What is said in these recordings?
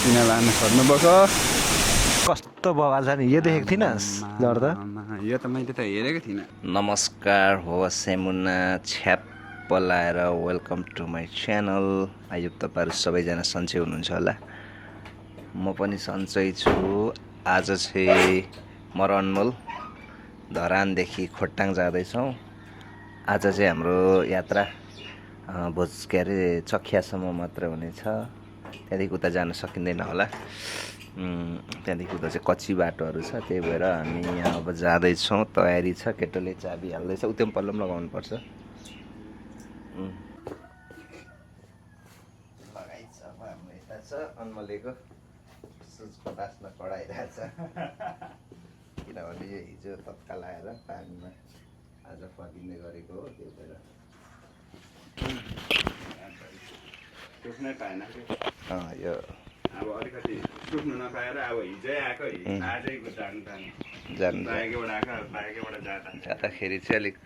किन लानु छोड्नुभएको कस्तो बवाल छ नि यो देखेको थिइनस् जर्दा यो त मैले त हेरेको थिइनँ। नमस्कार हो सेमुना छ्याप पलाएर वेलकम टु माई च्यानल। आयो तपाईँहरू सबैजना सन्चै हुनुहुन्छ होला, म पनि सन्चै छु। आज चाहिँ म र अनमोल धरानदेखि खोटाङ जाँदैछौँ। आज चाहिँ हाम्रो यात्रा भोज के अरे चखियासम्म मात्र हुनेछ, त्यहाँदेखि उता जान सकिँदैन होला। त्यहाँदेखि उता चाहिँ कच्ची बाटोहरू छ, त्यही भएर हामी यहाँ अब जाँदैछौँ। तयारी छ, केटोले चाबी हाल्दैछ, उत्यम पल्लो पनि लगाउनु पर्छ। लगाइ छ अब हाम्रो यता छ अनमलेको सुजको बास्ना कडाइरहेछ किनभने यो हिजो तत्काल आएर पानीमा आज फर्किँदै गरेको हो, त्यही भएर सुक्नै पाएन यो अब अलिकति सुक्नु नपाएर अब हिजै आएको आजैको जानु जानु बाइकबाट आएको बाइकबाट जाँदाखेरि चाहिँ अलिक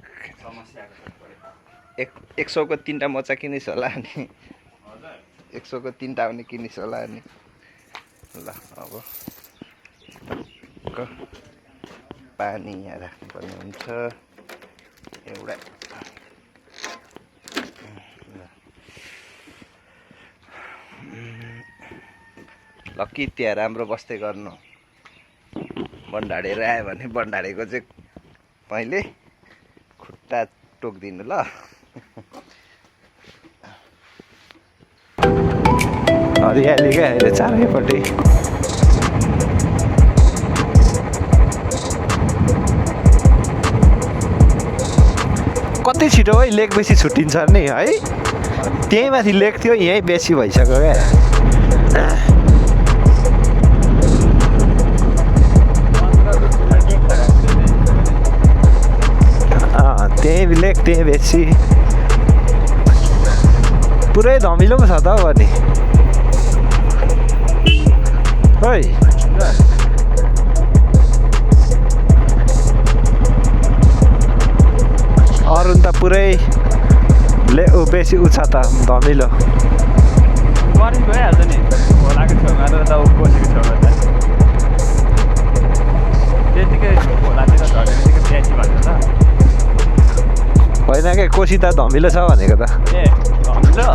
समस्याको पऱ्यो। 100को 3टा मोचा किनिस् होला अनि हजुर 100को 3टा पनि किनिस् होला अनि ल अब पानी यहाँ राख्नुपर्ने हुन्छ एउटा। लक्की त्यहाँ राम्रो बस्दै गर्नु, बन्डाडेर आयो भने बन्डाडेको चाहिँ पहिले खुट्टा टोकिदिनु ल। हरियाली क्या अहिले चारैपट्टि। कति छिटो है लेक बेसी छुट्टिन्छ नि है, त्यही माथि लेक थियो यहीँ बेसी भइसक्यो क्या। त्यही लेक त्यही बेसी पुरै धमिलो पो छ त हौ। अनि ओइ अरुण त पुरै बेसी उ छ त धमिलो। गरिब भइहाल्छ नि खोलाको छेउमा र त कोसीको छेउमा त त्यतिकै खोलातिर झर्ने बित्तिकै बेसी भन्छ त होइन क्या, कोसी त धमिलो छ भनेको त। ए धमिलो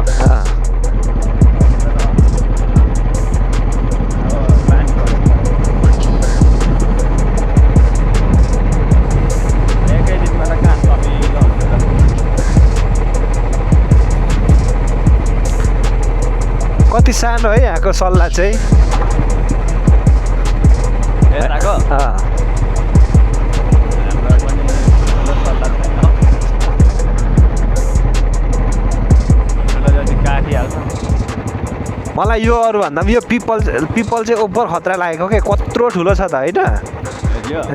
एकै दिनमा त कहाँ धमिलो हुन्छ त। कति सानो है यहाँको सल्लाह चाहिँ। यताको अँ हाम्रो पनि ठुलो सल्लाह छैन, ठुलो जति काटिहाल्छ। मलाई यो अरूभन्दा पनि यो पिपल चाहिँ ओभर खतरा लागेको क्या, कत्रो ठुलो छ त होइन।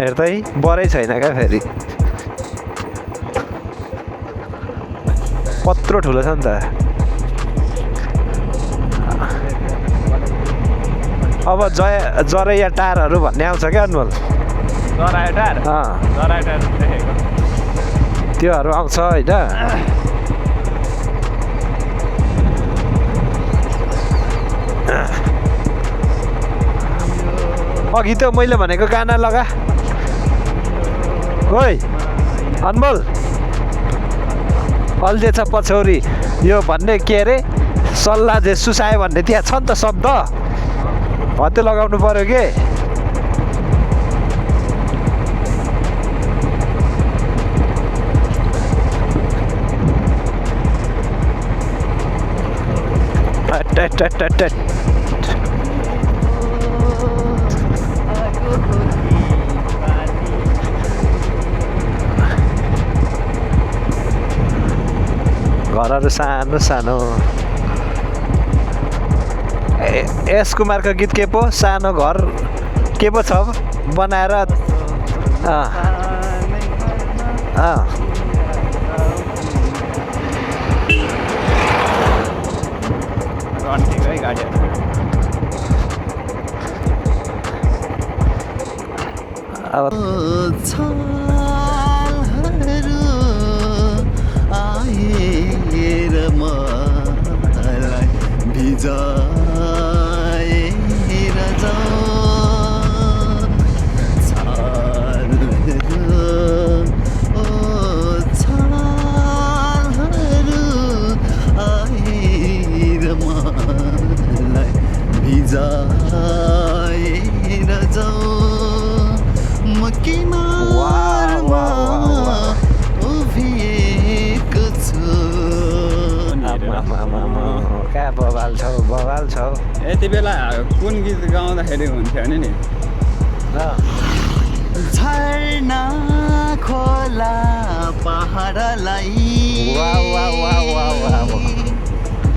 हेर्दै बरै छैन क्या, फेरि कत्रो ठुलो छ नि त। अब जरैया टारहरू भन्ने आउँछ क्या अनमोल। जरायो टार देखेको त्योहरू आउँछ होइन। अघि त्यो मैले भनेको गाना लगा। ओइ अनमोल अल्झेछ पछौरी यो भन्ने के अरे सल्लाह जे सुसायो भन्ने त्यहाँ छ नि त शब्द, हो त्यो लगाउनु पर्यो के। घरहरू सानो सानो। एस कुमारको गीत के पो, सानो घर के पो छ बनाएर। अब मलाई भिजाए जाएर जाऊ म किनारमा उभिएको छु क्या बवाल छौ यति बेला कुन गीत गाउँदाखेरि हुन्थ्यो नि झरना खोला पहाडलाई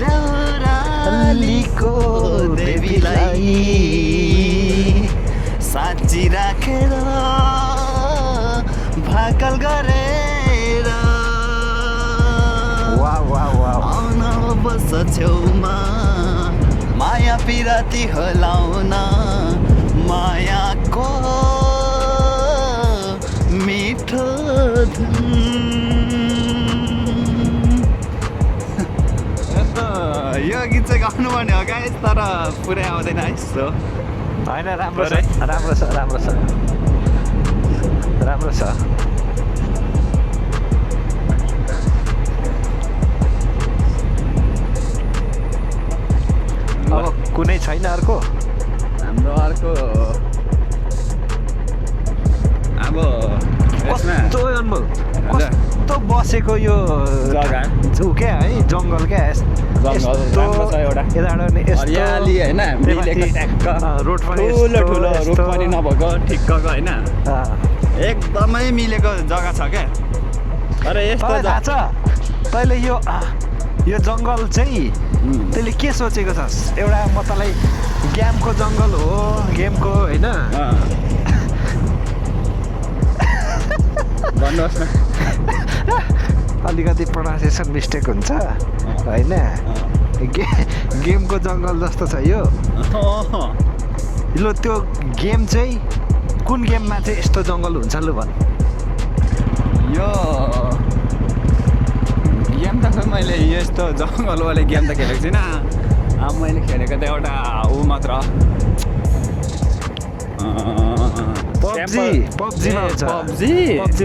देउरालीको देवीलाई साँची राखेर भाकल गरेर आउन बस छेउमा माया पिराती हलाउन मायाको मिठो यो गीत चाहिँ गाउनुपर्ने हो गाइस तर पुरै आउँदैन है सो होइन राम्रो छ अब कुनै छैन अर्को हाम्रो अर्को अब कस्तो अनमोल कस्तो बसेको यो जग्गा क्या है जङ्गल क्या हरियाली होइन मिलेको ट्याक्क रोड पनि ठुलो रुख पनि नभएको ठिक्कको होइन एकदमै मिलेको जग्गा छ क्या तर यस्तो थाहा छ तैँले यो जङ्गल चाहिँ तैँले के सोचेको छस् एउटा म तँलाई गेमको जङ्गल हो गेमको होइन भन्नुहोस् न अलिकति प्रोनाउन्सिएसन मिस्टेक हुन्छ होइन गेमको जङ्गल जस्तो छ यो ल त्यो गेम चाहिँ कुन गेममा चाहिँ यस्तो जङ्गल हुन्छ लु भन् यो गेम त खै मैले यस्तो जङ्गलवाले गेम त खेलेको छुइनँ अब मैले खेलेको त एउटा ऊ मात्र पब्जीमा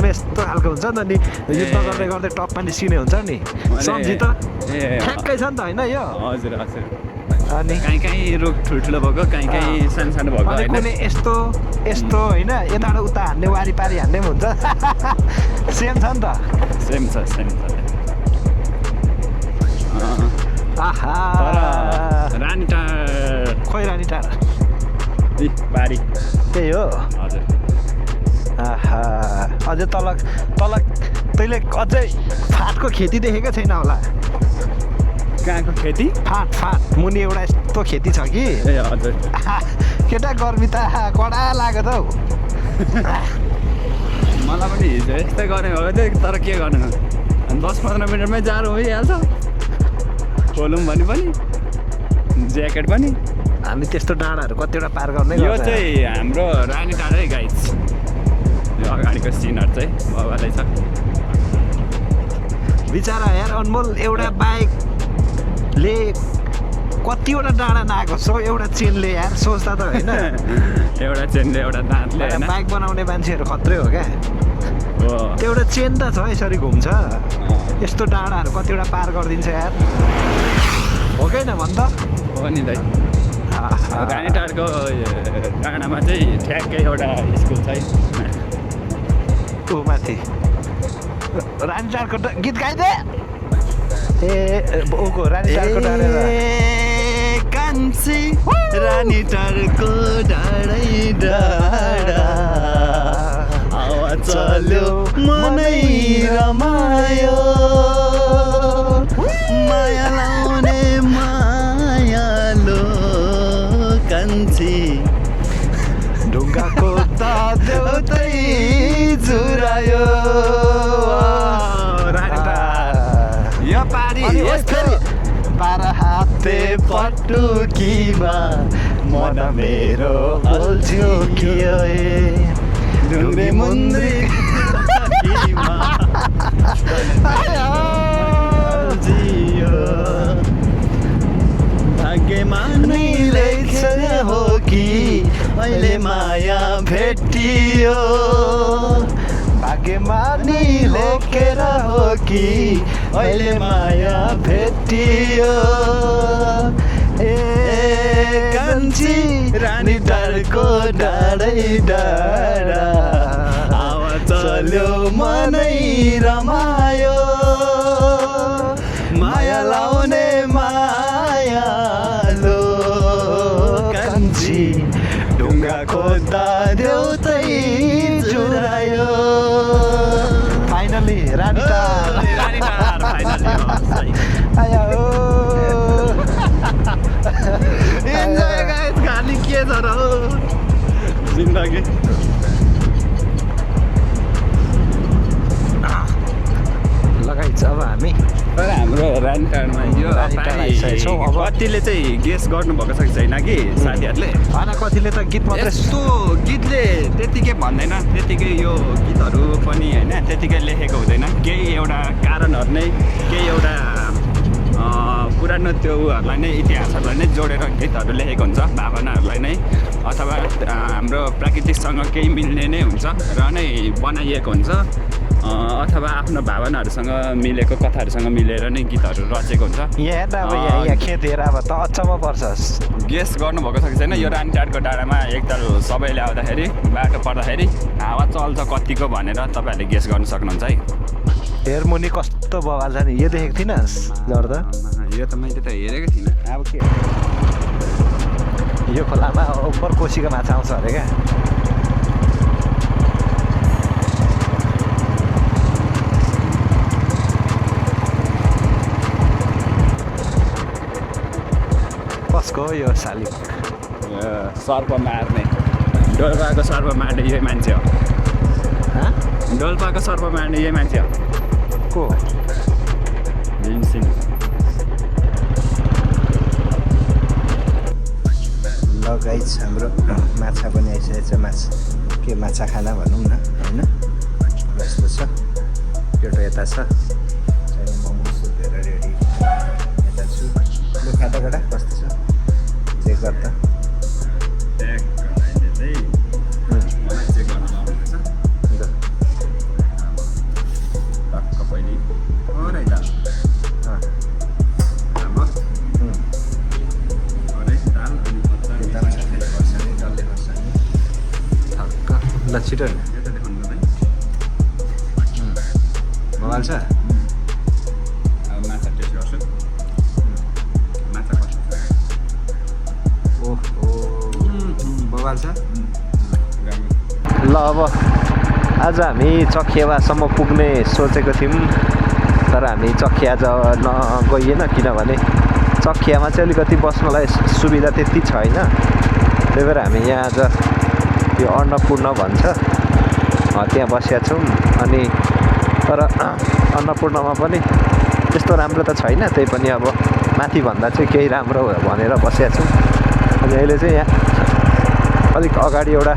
यस्तो खालको हुन्छ नि त नि युद्ध गर्दै गर्दै टपमा निस्किने हुन्छ नि सम्झी त ठ्याक्कै छ नि त होइन यो हजुर हजुर अनि कहीँ रुख ठुल्ठुलो भएको कहीँ सानो सानो भएको होइन कुनै यस्तो होइन यताबाट उता हान्ने वारिपारी हान्ने पनि हुन्छ सेम छ नि त सेम छ आहा रानीटार खोइ रानीटार बारी त्यही हो हजुर आहा अझै तल तैँले अझै फाटको खेती देखेको छैन होला कहाँको खेती फाट मुनि एउटा यस्तो खेती छ कि ए हजुर केटा गर्मी त कडा लाग्यो त हौ मलाई पनि हिजो यस्तै गर्ने हो तर के गर्नु 10-15 मिनटमै जाडो भइहाल्छ खोलौँ भने पनि ज्याकेट पनि हामी त्यस्तो डाँडाहरू कतिवटा पार गर्नै यो चाहिँ हाम्रो रानी टाढै गाइज यो अगाडिको सिनहरू चाहिँ भवालै छ बिचरा यार अनमोल एउटा बाइकले कतिवटा डाँडा नआएको सो एउटा चेनले यार सोच्दा त होइन एउटा चेनले एउटा दाँतले होइन बाइक बनाउने मान्छेहरू खत्रै हो क्या हो त्यो एउटा चेन त छ यसरी घुम्छ यस्तो डाँडाहरू कतिवटा पार गरिदिन्छ यार हो कि न भन् त हो नि दाइ रानी टाढको डाँडामा चाहिँ ठ्याक्कै एउटा स्कुल छ ऊ माथि रानी टाढको गीत गाइदे ए ऊको रानी टाढको डाँडा कान्छी रानी टाढको डाँडै डाँडा हावा चल्यो मनै रमायो माया लाउने मायालो कान्छी ढुङ्गाको त देउतै जुरायो यो पारी बाह्र हाते पटुकीमा मन मेरो अल्झ्यो कि ढुङ्ग्रे मुन्द्री भाग्यमा नै लेख्छ हो कि अहिले माया भेटियो भाग्यमा नि लेखेर हो कि अहिले माया भेटियो ए कान्छी रानी डाँडाको डाँडै डाँडा हावा चल्यो मनै रमायो माया लाउने मायालो कान्छी ढुङ्गा खोज्दा देउतै जुरायो फाइनली रानी आया हो इन्जोय गाइस खाली के छ र जिन्दगी लगाइन्छ अब हामी तर हाम्रो रानीटारमा यो रानीटार आइसकेछौँ अब। कतिले चाहिँ गेस गर्नुभएको छ कि छैन कि साथीहरूले होइन कतिले त गीत मात्रै यस्तो गीतले त्यतिकै भन्दैन त्यतिकै यो गीतहरू पनि होइन त्यतिकै लेखेको हुँदैन केही एउटा कारणहरू नै केही एउटा पुरानो त्यो उहरूलाई नै इतिहासहरूलाई नै जोडेर गीतहरू लेखेको हुन्छ भावनाहरूलाई नै अथवा हाम्रो प्राकृतिकसँग केही मिल्ने नै हुन्छ र नै बनाइएको हुन्छ अथवा आफ्नो भावनाहरूसँग मिलेको कथाहरूसँग मिलेर नै गीतहरू रचेको हुन्छ यहाँ हेर्दा अब यहाँ खेत हेर अब त अचम्म पर्छस् गेस गर्नुभएको छ कि छैन यो रानीटारको डाँडामा एकताल सबैले आउँदाखेरि बाटो पर्दाखेरि हावा चल्छ कतिको भनेर तपाईँहरूले गेस गर्न सक्नुहुन्छ है हेरमुनि कस्तो बवाल छ नि यो देखेको थिइनस् गर्दा यो त मैले त हेरेको थिइनँ अब के यो खोलामा ओभर कोसीको माछा आउँछ अरे क्या कसको हो यो शालिक सर्प मार्ने डोल्पाको सर्प मार्ने यही मान्छे हो डोल्पाको सर्प मार्ने यही मान्छे हो को भीमसिंह ल गाइस हाम्रो माछा पनि आइसकेको छ के माछा खाना भनौँ न होइन यस्तो छ केटो यता छ छैन मोमो सुतेर रेडी यता छु लु खाँदा गडा कस्तो छ चेक गर्दा ल छिटो मोबाइल छ माछा टेस्ट गर्छु माछा कस्तो छ ओहो मोबाइल छ ल अब आज हामी चखियावासम्म पुग्ने सोचेको थियौँ तर हामी चखिया नगइएन किनभने चखियामा चाहिँ अलिकति बस्नलाई सुविधा त्यति छैन त्यही भएर हामी यहाँ आज यो अन्नपूर्ण भन्छ त्यहाँ बसेका छौँ अनि तर अन्नपूर्णमा पनि त्यस्तो राम्रो त छैन त्यही पनि अब माथिभन्दा चाहिँ केही राम्रो भनेर बसेका छौँ अनि अहिले चाहिँ यहाँ अलिक अगाडि एउटा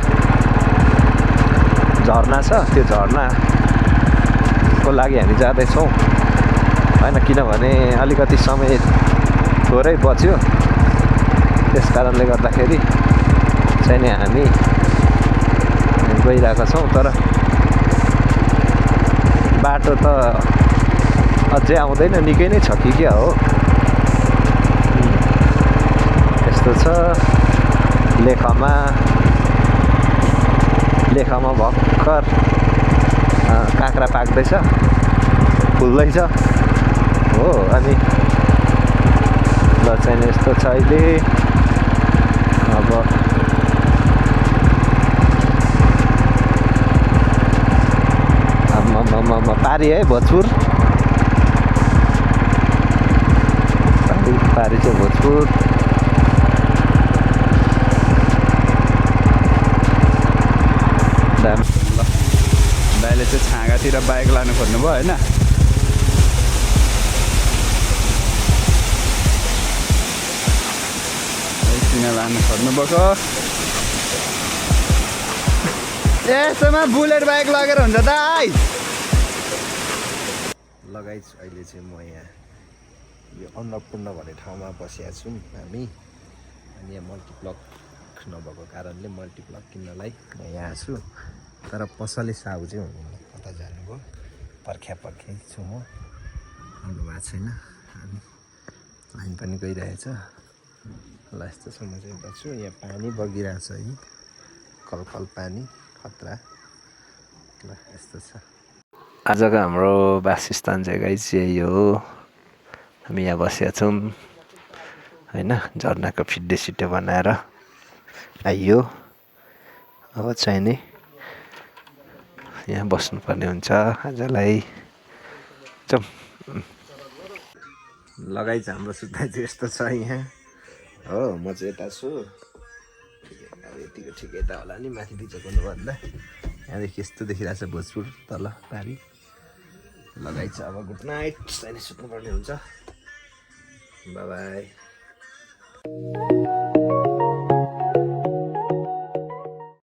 झरना छ त्यो झरनाको लागि हामी जाँदैछौँ होइन किनभने अलिकति समय थोरै बच्यो त्यस कारणले गर्दाखेरि चाहिँ नि हामी गइरहेका छौँ तर बाटो त अझै आउँदैन निकै नै छ कि क्या हो यस्तो छ लेखमा भर्खर काँक्रा पाक्दैछ फुल्दैछ हो अनि ल चाहिँ यस्तो छ अहिले अब पारी है भोजपुर पारी चाहिँ भोजपुर दाइले चाहिँ छाँगातिर बाइक लानु खोज्नुभयो होइन किन लानु खोज्नुभएको यसमा बुलेट बाइक लगेर हुन्छ दाइ लगाइज अहिले चाहिँ म यहाँ यो अन्नपूर्ण भन्ने ठाउँमा बसेका छौँ हामी अनि यहाँ मल्टिप्लक नभएको कारणले मल्टिप्लक किन्नलाई म यहाँ छु तर पसले साहु चाहिँ हुनुहुन्न कता जानुभयो पर्ख्या छु म आउनु भएको छैन अनि लाइन पनि गइरहेछ ल यस्तो छ म चाहिँ बस्छु यहाँ पानी बगिरहेछ है कलकल पानी खतरा ल यस्तो छ आजको हाम्रो वासस्थान जग्गा चाहिँ यही हो हामी यहाँ बसेका छौँ होइन झर्नाको फिड्डे सिड्डे बनाएर आइयो अब चाहिँ नि यहाँ बस्नुपर्ने हुन्छ आजलाई जाउँ लगाइ चाहिँ हाम्रो सुत्दा चाहिँ यस्तो छ यहाँ हो म चाहिँ यता छु अब यतिको ठिकै यता होला नि माथि भन्दा यहाँदेखि यस्तो देखिरहेको छ भोजपुर तल पारी लगाइ छ अब गुड नाइट चाहिँ सुत्नुपर्ने हुन्छ बाई बाई